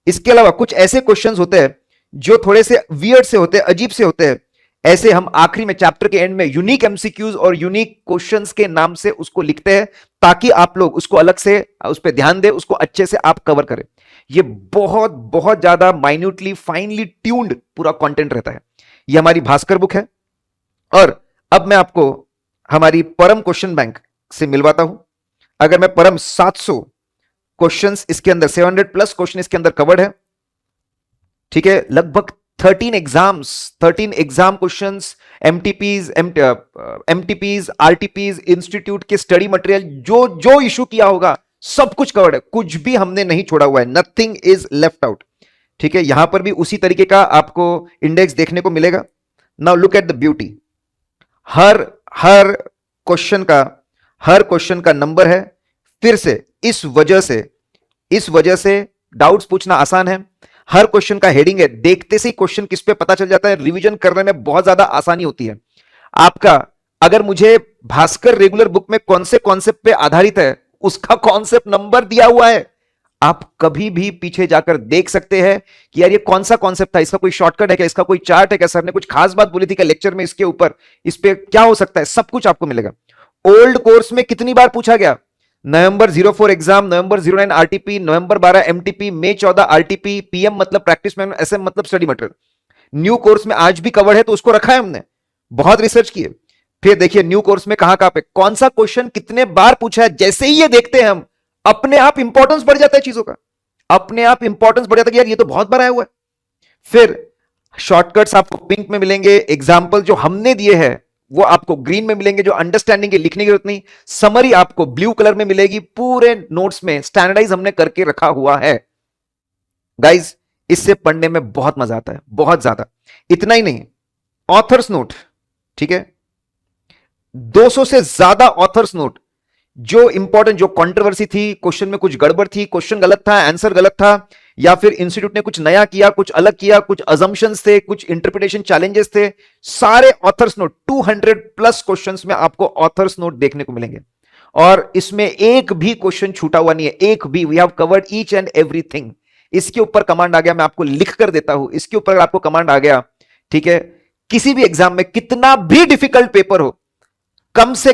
इसके अलावा कुछ ऐसे क्वेश्चंस होते हैं जो थोड़े से वियर्ड से होते हैं, अजीब से होते हैं, ऐसे हम आखिरी में चैप्टर के एंड में यूनिक एमसीक्यूज और यूनिक क्वेश्चंस के नाम से उसको लिखते हैं, ताकि आप लोग उसको अलग से उस पर ध्यान दें, उसको अच्छे से आप कवर करें। ये बहुत बहुत ज्यादा माइन्यूटली, फाइनली ट्यून्ड पूरा कंटेंट रहता है। ये हमारी भास्कर बुक है। और अब मैं आपको हमारी परम क्वेश्चन बैंक से मिलवाता हूं। अगर मैं परम 700 क्वेश्चंस इसके अंदर, 700 प्लस क्वेश्चन इसके अंदर कवर्ड है, ठीक है, लगभग 13 exams, 13 exam questions, MTPs, RTPs, institute के स्टडी मटेरियल, जो जो इशू किया होगा सब कुछ कवर्ड है, कुछ भी हमने नहीं छोड़ा हुआ है, नथिंग इज लेफ्ट आउट। ठीक है, यहां पर भी उसी तरीके का आपको इंडेक्स देखने को मिलेगा। Now look at the beauty, her her question का नंबर है। फिर से इस वजह से डाउट्स पूछना आसान है। हर क्वेश्चन का हेडिंग है, देखते से ही क्वेश्चन किस पे पता चल जाता है, रिवीजन करने में बहुत ज्यादा आसानी होती है आपका। अगर मुझे भास्कर रेगुलर बुक में कौन से कॉन्सेप्ट पे आधारित है उसका कॉन्सेप्ट नंबर दिया हुआ है, आप कभी भी पीछे जाकर देख सकते हैं कि यार ये कौन सा कॉन्सेप्ट था, इसका कोई शॉर्टकट है क्या, इसका कोई चार्ट है क्या, सर ने कुछ खास बात बोली थी क्या लेक्चर में इसके ऊपर, इस पे क्या हो सकता है, सब कुछ आपको मिलेगा। ओल्ड कोर्स में कितनी बार पूछा गया, नवंबर 04 एग्जाम, नवंबर 09 आरटीपी, नवंबर 12 एमटीपी, मई 14 आरटीपी, पीएम मतलब प्रैक्टिस मैनुअल, एसएम मतलब स्टडी मटेरियल। न्यू कोर्स में आज भी कवर है तो उसको रखा है हमने, बहुत रिसर्च किए। फिर देखिए न्यू कोर्स में कहां पे कौन सा क्वेश्चन कितने बार पूछा है, जैसे ही ये देखते हैं हम, अपने आप इंपॉर्टेंस बढ़ जाता है चीजों का, अपने आप इंपॉर्टेंस बढ़ जाता है कि यार ये तो बहुत बार आया हुआ है। फिर शॉर्टकट्स आपको पिंक में मिलेंगे, एग्जाम्पल जो हमने दिए हैं वो आपको ग्रीन में मिलेंगे, जो अंडरस्टैंडिंग के लिखने की जरूरत नहीं, समरी आपको ब्लू कलर में मिलेगी, पूरे नोट्स में स्टैंडर्डाइज हमने करके रखा हुआ है। गाइज इससे पढ़ने में बहुत मजा आता है, बहुत ज्यादा। इतना ही नहीं, ऑथर्स नोट, ठीक है, 200 से ज्यादा ऑथर्स नोट, जो इंपॉर्टेंट, जो कंट्रोवर्सी थी, क्वेश्चन में कुछ गड़बड़ थी, क्वेश्चन गलत था, आंसर गलत था, या फिर इंस्टीट्यूट ने कुछ नया किया, कुछ अलग किया, कुछ अजम्पशंस थे, कुछ इंटरप्रिटेशन चैलेंजेस थे, सारे ऑथर्स नोट, 200 प्लस क्वेश्चंस में आपको ऑथर्स नोट देखने को मिलेंगे। और इसमें एक भी क्वेश्चन छूटा हुआ नहीं है, एक भी। We have covered each and everything. इसके ऊपर कमांड आ गया, मैं आपको लिख कर देता हूं, इसके ऊपर आपको कमांड आ गया, ठीक है, किसी भी एग्जाम में कितना भी डिफिकल्ट पेपर हो, कम से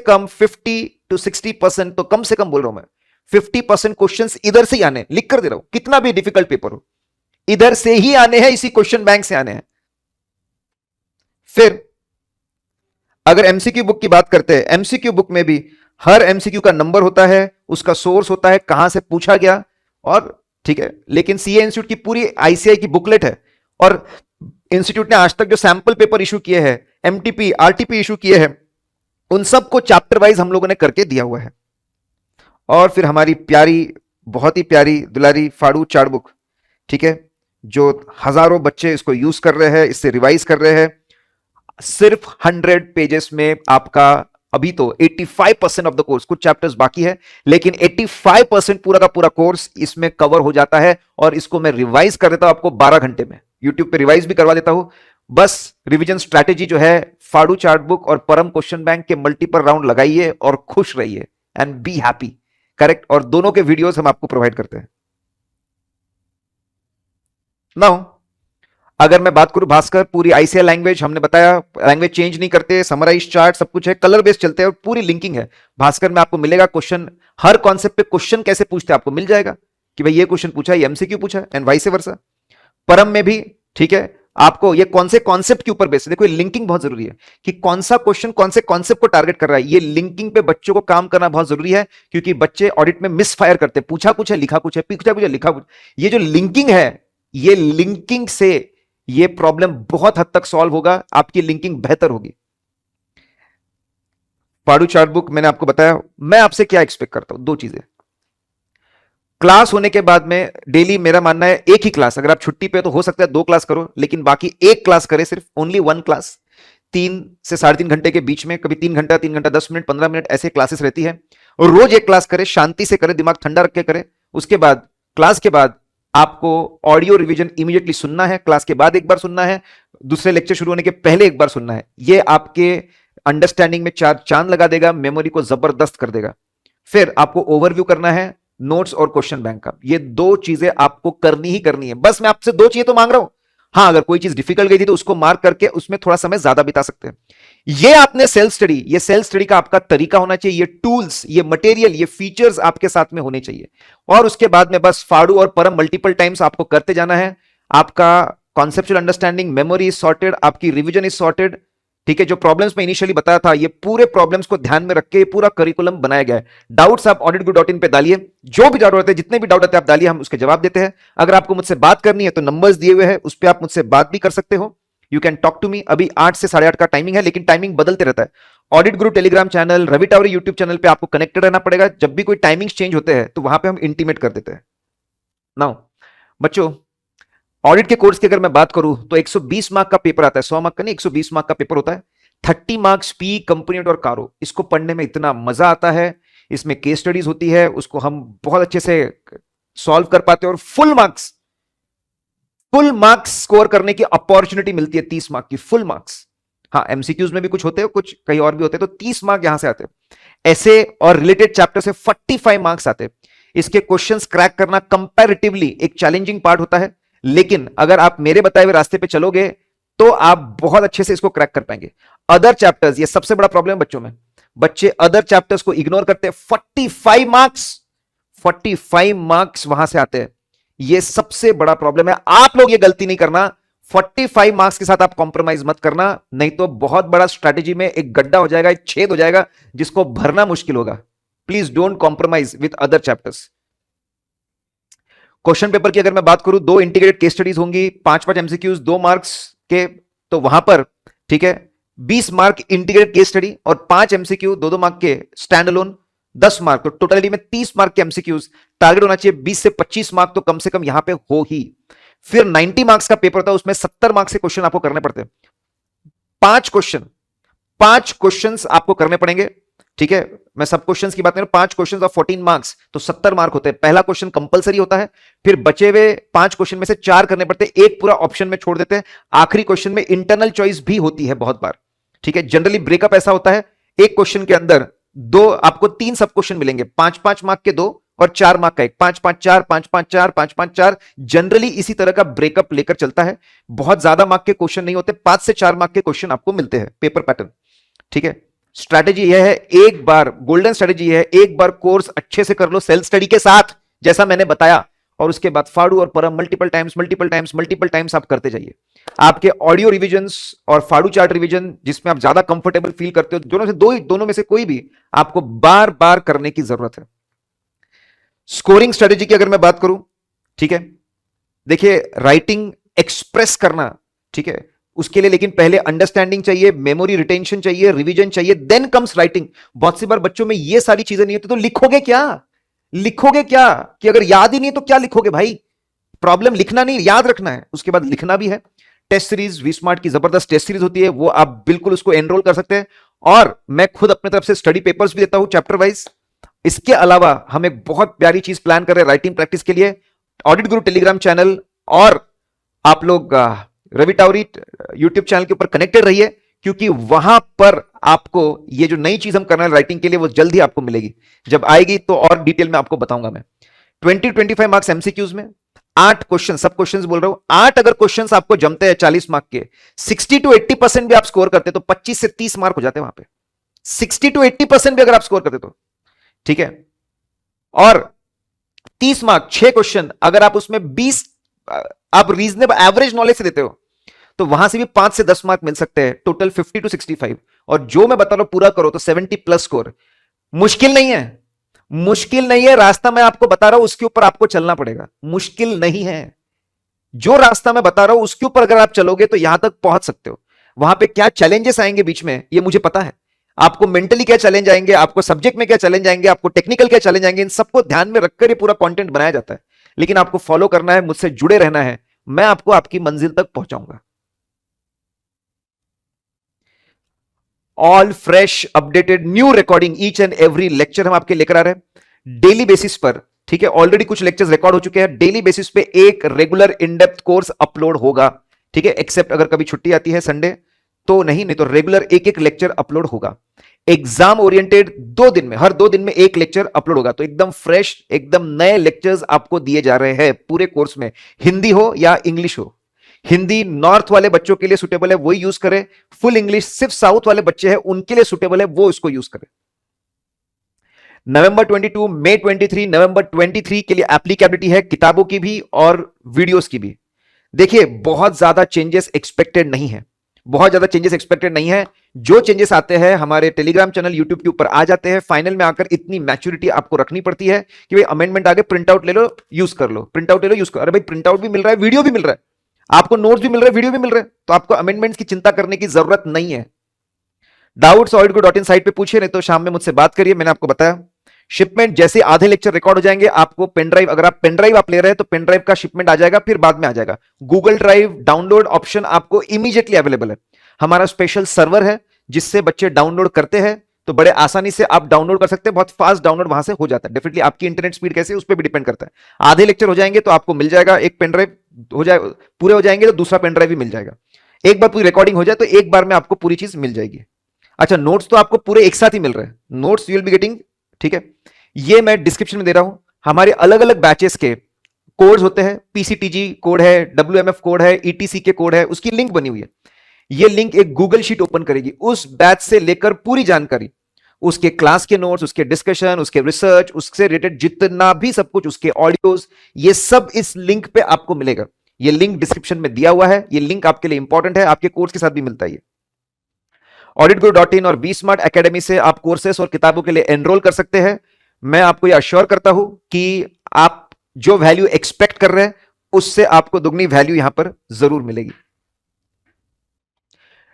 कम 50 to 60%, तो कम से कम बोल रहा हूं मैं, 50% क्वेश्चंस इधर से ही आने, लिख कर दे रहा हूं, कितना भी डिफिकल्ट पेपर हो इधर से ही आने हैं, इसी क्वेश्चन बैंक से आने हैं। फिर अगर एमसीक्यू बुक की बात करते हैं, एमसीक्यू बुक में भी हर एमसीक्यू का नंबर होता है, उसका सोर्स होता है, कहां से पूछा गया, और ठीक है। लेकिन सीए इंस्टीट्यूट की पूरी आईसीआई की बुकलेट है, और इंस्टीट्यूट ने आज तक जो सैंपल पेपर इशू किए हैं, एमटीपी आरटीपी इशू किए हैं, उन सबको चैप्टर वाइज हम लोगों ने करके दिया हुआ है। और फिर हमारी प्यारी, बहुत ही प्यारी दुलारी फाड़ू चार्ट बुक, ठीक है, जो हजारों बच्चे इसको यूज कर रहे हैं, इससे रिवाइज कर रहे हैं। सिर्फ 100 पेजेस में आपका अभी तो 85% ऑफ द कोर्स, कुछ चैप्टर्स बाकी है, लेकिन 85% पूरा का पूरा कोर्स इसमें कवर हो जाता है। और इसको मैं रिवाइज कर देता हूं आपको 12 घंटे में, यूट्यूब पे रिवाइज भी करवा देता हूं। बस रिवीजन स्ट्रैटेजी जो है, फाड़ू चार्ट बुक और परम क्वेश्चन बैंक के मल्टीपल राउंड लगाइए और खुश रहिए, एंड बी हैप्पी। करेक्ट। और दोनों के वीडियोस हम आपको प्रोवाइड करते हैं। नाउ अगर मैं बात करूं भास्कर, पूरी आईसीआई लैंग्वेज हमने बताया, लैंग्वेज चेंज नहीं करते, समराइज चार्ट सब कुछ है, कलर बेस्ड चलते हैं, और पूरी लिंकिंग है। भास्कर में आपको मिलेगा क्वेश्चन, हर कॉन्सेप्ट पे क्वेश्चन कैसे पूछते हैं आपको मिल जाएगा, कि भाई ये क्वेश्चन पूछा है, ये एमसीक्यू पूछा है, एंड वाइस वर्सा। परम में भी ठीक है, आपको ये कौन से कॉन्सेप्ट के ऊपर बेस्ड है। देखो ये लिंकिंग बहुत जरूरी है, कि कौन सा क्वेश्चन कौन से कॉन्सेप्ट को टारगेट कर रहा है। ये लिंकिंग पे बच्चों को काम करना बहुत जरूरी है, क्योंकि बच्चे ऑडिट में मिस फायर करते हैं, पूछा कुछ है लिखा कुछ है, पूछा कुछ है लिखा कुछ। ये जो लिंकिंग है, ये लिंकिंग से ये प्रॉब्लम बहुत हद तक सॉल्व होगा, आपकी लिंकिंग बेहतर होगी। पाडू चार्ट बुक मैंने आपको बताया। मैं आपसे क्या एक्सपेक्ट करता हूं, दो चीजें। क्लास होने के बाद में डेली मेरा मानना है एक ही क्लास, अगर आप छुट्टी पे तो हो सकता है 2 क्लास करो, लेकिन बाकी एक क्लास करे, सिर्फ ओनली 1 क्लास। 3 से 3.5 घंटे के बीच में, कभी 3 घंटा 3 घंटा 10 मिनट 15 मिनट ऐसे क्लासेस रहती है, और रोज एक क्लास करे, शांति से करे, दिमाग ठंडा रख के करे। उसके बाद क्लास के बाद आपको ऑडियो रिवीजन इमीडिएटली सुनना है, क्लास के बाद एक बार सुनना है, दूसरे लेक्चर शुरू होने के पहले एक बार सुनना है। ये आपके अंडरस्टैंडिंग में 4 चांद लगा देगा, मेमोरी को जबरदस्त कर देगा। फिर आपको ओवरव्यू करना है नोट्स और क्वेश्चन बैंक का। ये 2 चीजें आपको करनी ही करनी है। बस मैं आपसे 2 चीजें तो मांग रहा हूं। हाँ, अगर कोई चीज डिफिकल्ट गई थी तो उसको मार्क करके उसमें थोड़ा समय ज्यादा बिता सकते हैं। ये आपने सेल्फ स्टडी, ये सेल्फ स्टडी का आपका तरीका होना चाहिए, ये टूल्स, ये मटेरियल, ये फीचर्स आपके साथ में होने चाहिए। और उसके बाद में बस फाड़ू और परम मल्टीपल टाइम्स आपको करते जाना है। आपका conceptual understanding, memory is sorted, आपकी रिवीजन इज सॉर्टेड। ठीक है, जो प्रॉब्लम्स में इनिशियली बताया था, ये पूरे प्रॉब्लम्स को ध्यान में रख के पूरा करिकुलम बनाया गया है। डाउट्स आप auditguru.in पे डालिए, जो भी डाउट होते हैं, जितने भी डाउट आते हैं आप डालिए, हम उसके जवाब देते हैं। अगर आपको मुझसे बात करनी है तो नंबर्स दिए हुए हैं, उस पर आप मुझसे बात भी कर सकते हो। You can talk to me. अभी 8 से 8:30 का टाइमिंग है, लेकिन टाइमिंग बदलते रहता है। Audit Guru Telegram channel, Ravi Taori YouTube channel पे आपको कनेक्टेड रहना पड़ेगा। जब भी कोई टाइमिंग चेंज होते हैं तो वहां पे हम इंटीमेट कर देते हैं। नाउ बच्चों, ऑडिट के कोर्स की अगर मैं बात करूं तो 120 मार्क का पेपर आता है, 100 मार्क का नहीं, 120 मार्क का पेपर होता है। 30 मार्क्स पी, कंपोनेंट और कारो। इसको पढ़ने में इतना मजा आता है, इसमें केस स्टडीज होती है, उसको हम बहुत अच्छे से सॉल्व कर पाते हैं, और फुल मार्क्स स्कोर करने की अपॉर्चुनिटी मिलती है। 30 मार्क की फुल मार्क्स। हाँ, एमसीक्यूज में भी कुछ होते हैं, कुछ कहीं और भी होते हैं, तो 30 मार्क यहां से आते हैं। ऐसे और रिलेटेड चैप्टर से 45 मार्क्स आते हैं। इसके क्वेश्चंस क्रैक करना कंपैरेटिवली एक चैलेंजिंग पार्ट होता है, लेकिन अगर आप मेरे बताए हुए रास्ते पे चलोगे तो आप बहुत अच्छे से इसको क्रैक कर पाएंगे। अदर चैप्टर्स, ये सबसे बड़ा प्रॉब्लम है बच्चों में, बच्चे अदर चैप्टर्स को इग्नोर करते हैं। 45 मार्क्स वहां से आते हैं, ये सबसे बड़ा प्रॉब्लम है। आप लोग ये गलती नहीं करना, 45 मार्क्स के साथ आप कॉम्प्रोमाइज मत करना, नहीं तो बहुत बड़ा स्ट्रैटेजी में एक गड्ढा हो जाएगा, एक छेद हो जाएगा, जिसको भरना मुश्किल होगा। Please don't compromise with other chapters. Question paper की अगर मैं बात करूं, 2 इंटीग्रेटेड केस स्टडीज होंगी, 5-5 एमसीक्यूज, 2 मार्क्स के, तो वहां पर ठीक है 20 मार्क इंटीग्रेटेड केस स्टडी और 5 एमसीक्यू 2-2 मार्क के स्टैंड अलोन, 10 मार्क, तो टोटली में 30 मार्क के एमसीक्यूज। टारगेट होना चाहिए 20 से 25 मार्क तो कम से कम यहां पे हो ही। फिर 90 मार्क्स का पेपर होता है, उसमें 70 मार्क्स के क्वेश्चन आपको करने पड़ते हैं। 5 क्वेश्चन आपको करने पड़ेंगे। ठीक है, मैं सब क्वेश्चंस की बात कर रहा हूं। 5 क्वेश्चंस और 14 मार्क्स, तो 70 मार्क होते हैं। पहला क्वेश्चन कंपलसरी होता है, फिर बचे हुए 5 क्वेश्चन में से 4 करने पड़ते हैं, एक पूरा ऑप्शन में छोड़ देते हैं। आखिरी क्वेश्चन में इंटरनल चॉइस भी होती है बहुत बार। ठीक है, जनरली ब्रेकअप ऐसा होता है, एक क्वेश्चन के अंदर आपको 3 सब क्वेश्चन मिलेंगे, 5-5 मार्क के 2 और 4 मार्क का एक, 5-5-4, 5-5-4, 5-5-4। जनरली इसी तरह का ब्रेकअप लेकर चलता है। बहुत ज्यादा मार्क के क्वेश्चन नहीं होते, 5 से 4 मार्क के क्वेश्चन आपको मिलते हैं, पेपर पैटर्न। ठीक है, स्ट्रैटेजी यह है, एक बार गोल्डन स्ट्रैटेजी है, एक बार कोर्स अच्छे से कर लो सेल्फ स्टडी के साथ, जैसा मैंने बताया, और उसके बाद फाड़ू और परम मल्टीपल टाइम्स आप करते जाइए। आपके ऑडियो रिविजन्स और फाड़ू चार्ट रिवीजन जिसमें आप ज्यादा कंफर्टेबल फील करते हो, दोनों में से कोई भी आपको बार बार करने की जरूरत है। स्कोरिंग स्ट्रेटेजी की अगर मैं बात करूं, ठीक है, देखिए राइटिंग एक्सप्रेस करना, ठीक है, उसके लिए लेकिन पहले अंडरस्टैंडिंग चाहिए, मेमोरी रिटेंशन चाहिए, रिवीजन चाहिए, देन कम्स राइटिंग। बहुत सी बार बच्चों में ये सारी चीजें नहीं होती, तो लिखोगे क्या? लिखोगे क्या कि अगर याद ही नहीं तो क्या लिखोगे भाई? प्रॉब्लम लिखना नहीं, याद रखना है, उसके बाद लिखना भी है। टेस्ट सीरीज वी स्मार्ट की जबरदस्त टेस्ट सीरीज होती है, वो आप बिल्कुल उसको एनरोल कर सकते हैं। और मैं खुद अपने तरफ से स्टडी पेपर्स भी देता हूं चैप्टर वाइज। इसके अलावा हम एक बहुत प्यारी चीज प्लान कर रहे हैं राइटिंग प्रैक्टिस के लिए, ऑडिट गुरु टेलीग्राम चैनल, और आप लोग रवि टावरी यूट्यूब चैनल के ऊपर कनेक्टेड रहिए, क्योंकि वहां पर आपको ये जो नई चीज हम करना है राइटिंग के लिए वो जल्द ही आपको मिलेगी। जब आएगी तो और डिटेल में आपको बताऊंगा मैं। 20-25 मार्क्स एमसीक्यूज में 8 क्वेश्चन, सब क्वेश्चंस बोल रहा हूं, 8 अगर क्वेश्चंस आपको जमते हैं 40 मार्क के, 60-80% भी आप स्कोर करते तो 25 से 30 मार्क हो जाते वहां पे। 60-80% भी अगर आप स्कोर करते तो, ठीक है। और 30 मार्क 6 क्वेश्चन, अगर आप उसमें 20 आप रीजनेबल एवरेज नॉलेज से देते हो तो वहां से भी 5 से 10 मार्क मिल सकते हैं, टोटल 50-65। और जो मैं बता रहा हूं पूरा करो तो 70+ स्कोर। मुश्किल नहीं है, मुश्किल नहीं है, रास्ता मैं आपको बता रहा हूं उसके ऊपर आपको चलना पड़ेगा, मुश्किल नहीं है। जो रास्ता मैं बता रहा हूं उसके ऊपर अगर आप चलोगे तो यहां तक पहुंच सकते हो। वहां पे क्या चैलेंजेस आएंगे बीच में ये मुझे पता है, आपको मेंटली क्या चैलेंज आएंगे, आपको सब्जेक्ट में क्या चैलेंज आएंगे, आपको टेक्निकल क्या चैलेंज आएंगे, इन सबको ध्यान में रखकर ये पूरा कंटेंट बनाया जाता है। लेकिन आपको फॉलो करना है, मुझसे जुड़े रहना है, मैं आपको आपकी मंजिल तक पहुंचाऊंगा। All fresh updated new recording each and every lecture हम आपके लेकर आ रहे हैं डेली बेसिस पर, ठीक है। ऑलरेडी कुछ लेक्चर्स रिकॉर्ड हो चुके हैं, डेली बेसिस पे एक regular in depth course upload होगा, ठीक है। एक्सेप्ट अगर कभी छुट्टी आती है संडे तो नहीं तो रेगुलर एक लेक्चर अपलोड होगा। एग्जाम ओरिएंटेड 2 दिन में, हर 2 दिन में एक लेक्चर अपलोड होगा, तो एकदम फ्रेश, एकदम नए लेक्चर्स आपको दिए जा रहे हैं पूरे कोर्स में, हिंदी हो या इंग्लिश हो। हिंदी नॉर्थ वाले बच्चों के लिए सुटेबल है वही यूज करें, फुल इंग्लिश सिर्फ साउथ वाले बच्चे हैं उनके लिए सुटेबल है वो इसको यूज करें। नवंबर 22, मई 23, नवंबर 23 के लिए एप्लीकेबिलिटी है, किताबों की भी और वीडियोस की भी। देखिए बहुत ज्यादा चेंजेस एक्सपेक्टेड नहीं है, बहुत ज्यादा चेंजेस एक्सपेक्टेड नहीं है। जो चेंजेस आते हैं हमारे टेलीग्राम चैनल यूट्यूब के ऊपर आ जाते हैं, फाइनल में आकर इतनी मैच्योरिटी आपको रखनी पड़ती है कि भाई अमेंडमेंट आगे प्रिंट आउट ले लो, यूज कर लो, प्रिंट आउट ले लो, यूज कर। अरे भाई प्रिंट आउट भी मिल रहा है, वीडियो भी मिल रहा है, आपको नोट्स भी मिल रहे हैं, वीडियो भी मिल रहे हैं, तो आपको अमेंडमेंट्स की चिंता करने की जरूरत नहीं है। डाउट्स auditguru.in साइट पे पूछिए, नहीं तो शाम में मुझसे बात करिए। मैंने आपको बताया शिपमेंट जैसे आधे लेक्चर रिकॉर्ड हो जाएंगे आपको पेन ड्राइव, अगर आप पेन ड्राइव आप ले रहे हैं तो पेन ड्राइव का शिपमेंट आ जाएगा, फिर बाद में आ जाएगा। गूगल ड्राइव डाउनलोड ऑप्शन आपको इमीडिएटली अवेलेबल है, हमारा स्पेशल सर्वर है जिससे बच्चे डाउनलोड करते हैं, तो बड़े आसानी से आप डाउनलोड कर सकते हैं, बहुत फास्ट डाउनलोड वहां से हो जाता है। डेफिनेटली आपकी इंटरनेट स्पीड कैसे उस पर भी डिपेंड करता है। आधे लेक्चर हो जाएंगे तो आपको मिल जाएगा एक पेन ड्राइव, हो जाए पूरे हो जाएंगे तो दूसरा पेन ड्राइव भी मिल जाएगा। एक बार पूरी रिकॉर्डिंग हो जाए तो एक बार में आपको पूरी चीज मिल जाएगी। अच्छा नोट्स तो आपको पूरे एक साथ ही मिल रहे हैं, notes you will be getting, ठीक है। ये मैं डिस्क्रिप्शन में दे रहा हूं, हमारे अलग अलग बैचेस के कोड्स होते हैं, पीसीटीजी कोड है, डब्ल्यूएमएफ कोड है, ईटीसी के कोड है, उसकी लिंक बनी हुई है। ये लिंक एक गूगल शीट ओपन करेगी, उस बैच से लेकर पूरी जानकारी, उसके क्लास के नोट्स, उसके डिस्कशन, उसके रिसर्च, उससे रिलेटेड जितना भी सब कुछ, उसके ऑडियोज, ये सब इस लिंक पे आपको मिलेगा। ये लिंक डिस्क्रिप्शन में दिया हुआ है, ये लिंक आपके लिए इंपॉर्टेंट है, आपके कोर्स के साथ भी मिलता है। auditguru.in और बी स्मार्ट एकेडमी से आप कोर्सेस और किताबों के लिए एनरोल कर सकते हैं। मैं आपको यह अश्योर करता हूं कि आप जो वैल्यू एक्सपेक्ट कर रहे हैं उससे आपको दुगनी वैल्यू यहां पर जरूर मिलेगी।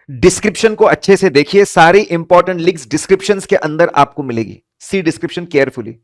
डिस्क्रिप्शन को अच्छे से देखिए, सारी इंपॉर्टेंट लिंक्स डिस्क्रिप्शन के अंदर आपको मिलेगी, सी डिस्क्रिप्शन केयरफुली।